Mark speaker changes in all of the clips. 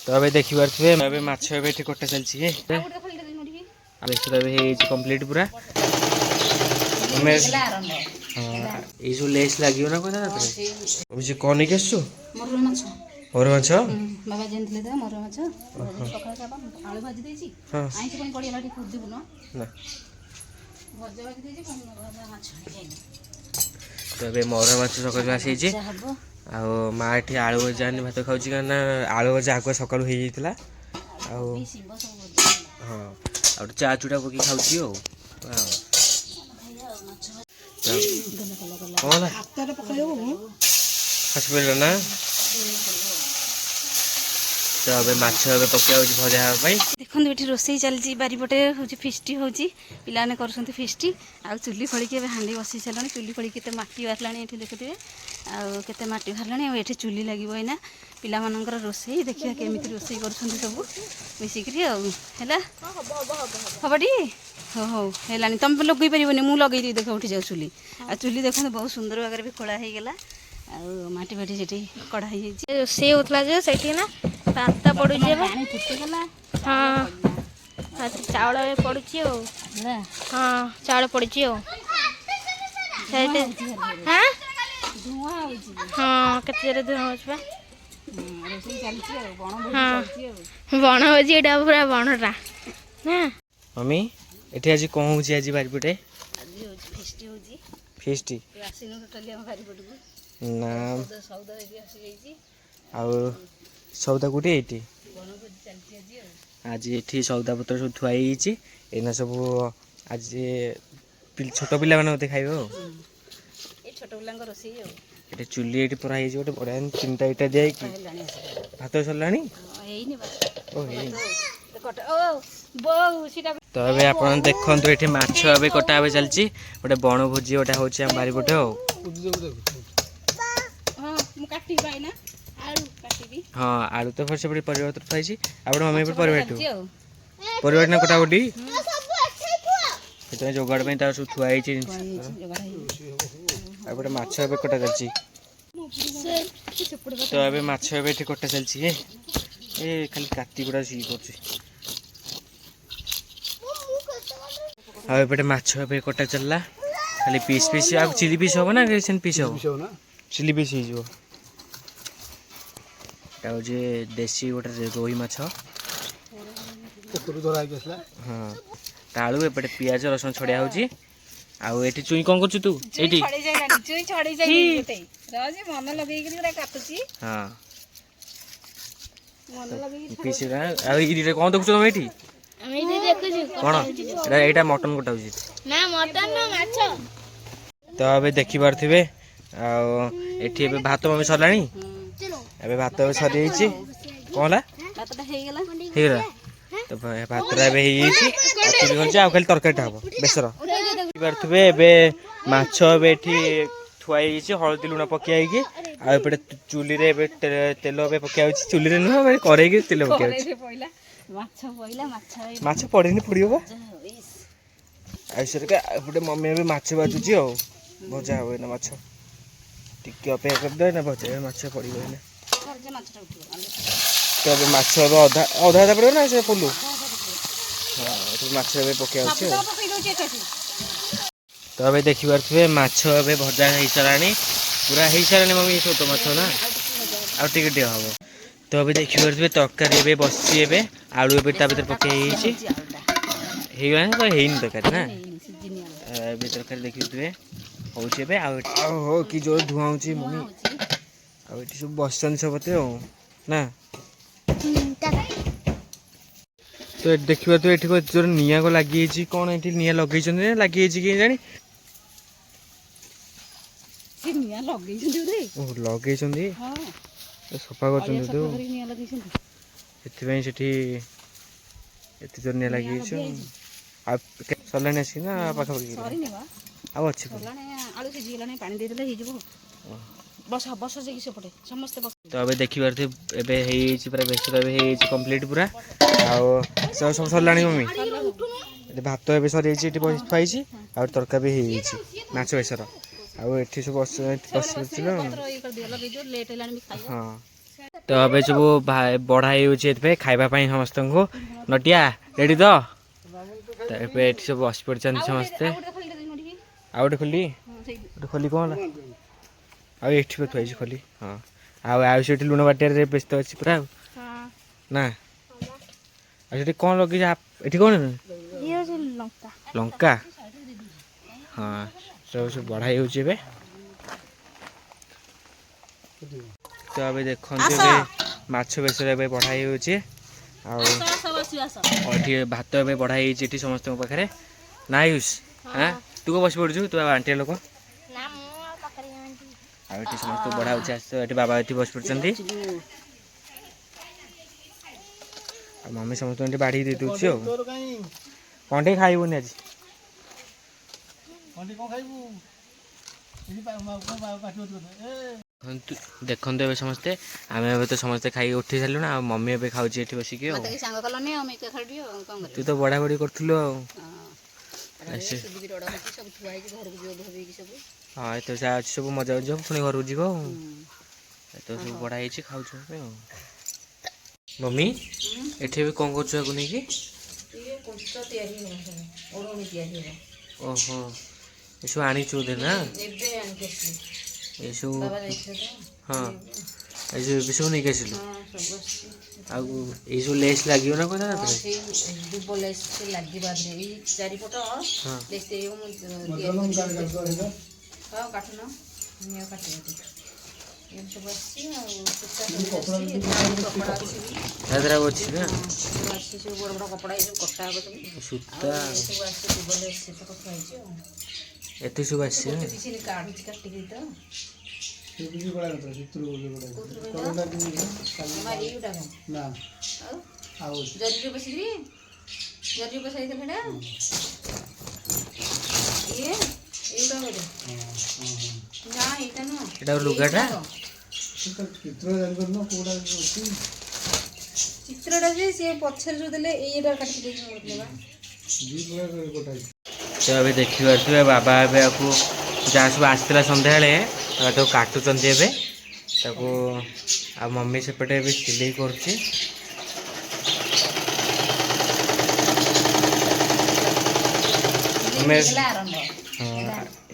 Speaker 1: तो अबे देखि पारथुबे अबे माछ अबे एठी कटा चलछि हे देखि तबे हे कंप्लीट पूरा हमें हां ए जो लेस लागियो ना कोना रे अब जे कोन के आछो मोर माछ
Speaker 2: बाबा जेनथले दे मोर माछ सकाळ साबा आलू भाजी देछि आइछ कोन पडिला ठी खुद दिबु ना भजा भाजी देछि कोन भजा माछ
Speaker 1: तो अबे मोर माछ सकाळ आसी छि आ माँ एठी आलू भजा भात खाऊँ कहना आलू भजा आगुआ सकालू हो जाता हाँ आ चा चूड़ा पकड़ खाऊँ कौन हस्पिटाल ना तो अबे माछ अबे पक्का भजा
Speaker 2: देखो ये रोसई चलती बारीपटे हूँ फिष्टी हूँ पाने कर फिष्टी आ चुली खोलिकी हाँ बसी सारे चुली खोलिकी मटी बाहर ये देखुए आते मटी बाहर ये चुली लगे ना पिलामानकर रोसई देखिए केमी रोसई कर सब मिसिक है टी हो हो है तुम लगे पारे मुझे लगे देख उठी जाऊ चुली आ चुली देखो बहुत सुंदर भाव भी खोला हो गला आटी फाटी से कड़ा हो
Speaker 3: रोसई होता जो से ना पास्ता पड़ू हाँ चावल पड़ू हाँ चावल पड़ी हाँ हाँ केते धुआं हो हाँ बण भोजी यहाँ पूरा बणटा ना
Speaker 1: मम्मी एठी आज कौन हो आज बारीपटे फिष्टी ना सौदा कौटे ये आज ये सौदा पत्र सब थुआई एना सब आज छोट पिला मैंने खाइब ये चुली ये परा गोटे बढ़िया 3टा इटा दिया भात सरला तो अबे आप देखु ये माछ ए कटा चलती गोटे बण भोजी गोटे हूँ बारीपटे हाँ आलू तो फिर से परिवार तो खाई आप मम्मी परिवार ना कटाकटी जोगाड़ सब थुआई गोटे माछ ए कटा चलती तो अबे माछ ए कटा चलती ये खाली काटी गुड़ा सी कर माछ ए कटा चलला खाली पीस पीस आ चिली पीस हम ना पीस हम चिली पीस हो देसी गोटे रोही माछ हाँ तालू एपटे पियाज रसुण छड़िया हो चुई कौन कर तू ये हाँ कौन देखु तुम ये कौन यहाँ मटन कटा तो अबे देखी पारे एठी भात मम्मी सरला अबे भात सरी कौन है तो भात खाली तरकारी हम बेसर पारे माछ थुआई हलदी लुण पकई आते चुली तेल पकड़ चुली नुह करें तेल पकड़ माछ पड़े पड़ो आटे मम्मी भी माछ बाजुची भजा हे ना माछ टिके अपेक्षा करदे ना भजा माछ पड़ो तो अभी माछ अधा अधा अधा पड़ो ना से फुलू हाँ माछ पकड़ तो अबे देखी पारे माछ ए भजा हो सारा पूरा हो सारा मम्मी छोट माछ ना आटे हम तो अभी देखी पारे तरकारी ए बसी आलू ए पकई होगा तो है तरकारी ना तरकारी देखिए हूँ हो कि जो धुआं हो मम्मी आठ सब बस सबते ना तो देखा तो ये जोर निआ को लगी कौन ये निआ लगे लगी जानी लगे सफा कर जोर निआ लगे सरला आसी ना पाखापाखि अच्छी तो अबे देखी पारे पूरा बेसर कंप्लीट पूरा सब सरला मम्मी भात ए सरी थुआई तरकारी भी हो माछ बेसर आठ सब बस हाँ ତ ଏବେ ସବୁ ବଢ଼ା ହେଇଯାଉଛି ଏଥିପାଇଁ ଖାଇବା ପାଇଁ ସମସ୍ତଙ୍କୁ। ନଟିଆ ରେଡ଼ି ତ ଏବେ ଏଠି ସବୁ ବସି ପଡ଼ିଛନ୍ତି ସମସ୍ତେ। ଆଉ ଗୋଟେ ଖୋଲି ଗୋଟେ ଖୋଲି କ'ଣ ହେଲା ଆଉ ଏଠି ଥୁଆ ହେଇଛି ଖୋଲି। ହଁ ଆଉ ସେଠି ଲୁଣ ବାଟିଆରେ ବ୍ୟସ୍ତ ଅଛି ପୁରା ଆଉ ନା। ଆଉ ସେଠି କ'ଣ ଲଗେଇଛି ଏଠି କ'ଣ ଲଙ୍କା? ହଁ ସବୁ ବଢ଼ା ହେଇଯାଉଛି ଏବେ। ତ ଏବେ ଦେଖନ୍ତୁ ଏବେ ମାଛ ବେସର ଏବେ ବଢ଼ା ହେଇଯାଉଛି। ଆଉ ଏଠି ଭାତ ଏବେ ବଢ଼ା ହେଇଯାଇଛି ଏଠି ସମସ୍ତଙ୍କ ପାଖରେ। ନା ଆୟୁଷ ହଁ ତୁ କ'ଣ ବସି ପଡ଼ୁଛୁ? ତୁ ଆଣ୍ଟିଆ ଲୋକ। ଆଉ ଏଠି ସମସ୍ତଙ୍କୁ ବଢ଼ା ହେଉଛି ଆସ। ଏଠି ବାବା ଏଠି ବସି ପଡ଼ିଛନ୍ତି ଆଉ ମମି ସମସ୍ତଙ୍କୁ ଏଠି ବାଢ଼ିକି ଦେଇ ଦେଉଛି। ଆଉ କ'ଣ ଟିକେ ଖାଇବୁନି ଆଜି? ଦେଖନ୍ତୁ ଏବେ ସମସ୍ତେ ଆମେ ଏବେ ତ ସମସ୍ତେ ଖାଇକି ଉଠି ସାରିଲୁଣି। ଆଉ ମମି ଏବେ ଖାଉଛି ଏଠି ବସିକି। ଆଉ ତୁ ତ ବଢ଼ା ବଢ଼ି କରୁଥିଲୁ ଆଉ। ହଁ ଏତ ଯାହା ଅଛି ସବୁ ମଜା ମଜି ପୁଣି ଘରକୁ ଯିବ ଆଉ। ଏତ ସବୁ ବଢ଼ା ହେଇଛି ଖାଉଛୁ ଆମେ ଆଉ। ମମି ଏଠି ଏବେ କ'ଣ କରୁଛୁ ଆକୁ ନେଇକି? ଓହୋ ଏସବୁ ଆଣିଛୁ ବୋଧେ ନା? ଏସବୁ ହଁ ଏସବୁ ଏବେ ସବୁ ନେଇକି ଆସିଲୁ। ଆଉ ଏଇସବୁ ଲେସ୍ ଲାଗିବ ନା କ'ଣ ତାପରେ? ତା ଦେହରେ ଆଉ ଅଛି ନା ସୂତା ଏତେ ସବୁ ଆସିଛି ନା? ଏଇଟା ଲୁଗାଟା
Speaker 2: ଚିତ୍ରଟା ଯେ ସିଏ ପଛରେ ଯୋଉ ଦେଲେ ଏଇଟା କାଟି ଦେଇକି।
Speaker 1: ତ ଏବେ ଦେଖିପାରୁଥିବେ ବାବା ଏବେ ଆକୁ ଯାହା ସବୁ ଆସିଥିଲା ସନ୍ଧ୍ୟାବେଳେ ତାକୁ କାଟୁଛନ୍ତି ଏବେ ତାକୁ। ଆଉ ମମି ସେପଟେ ଏବେ ସିଲେଇ କରୁଛି।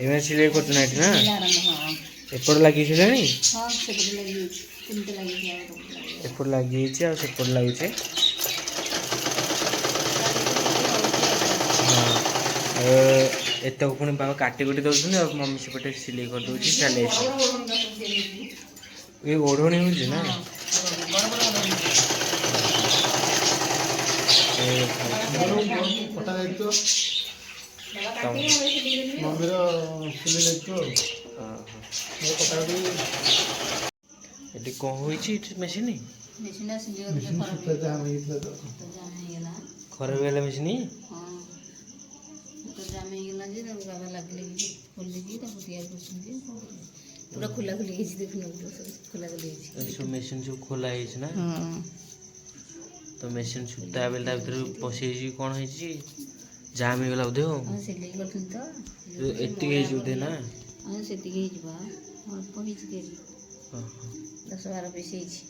Speaker 1: ଏବେ ସିଲେଇ କରୁଛୁ ନା ଏଠି ନା? ଏପଟେ ଲାଗିଛି ଜାଣି ଏପଟେ ଲାଗିଯାଇଛି ଆଉ ସେପଟେ ଲାଗୁଛି। ଏତକୁ ପୁଣି ବାବା କାଟି କୁଟି ଦେଉଛନ୍ତି ଆଉ ମମି ସେପଟେ ସିଲେଇ କରିଦେଉଛି। ଚାଲେ ଏ ଓଢ଼ଣୀ ହେଉଛି ନା? ଏଠି କ'ଣ ହୋଇଛି ମେସିନ୍? ଖରାପ ହେଇଗଲା ମେସିନ୍? ମେସିନ୍ ସବୁ ଖୋଲା ହେଇଛି ନା? ତ ମେସିନ୍ ସୂତା ବେଳେ ତା ଭିତରେ ପଶିଯାଇଛି କ'ଣ ହେଇଛି? ଜାମ୍ ହେଇଗଲା ବୋଧେ ଆଉ। ଏତିକି ହେଇଛି ବୋଧେ ନା?
Speaker 2: ସେତିକି ହେଇଯିବ ଅଳ୍ପ ହେଇଛି 10-12 ପିସ୍ ହେଇଛି।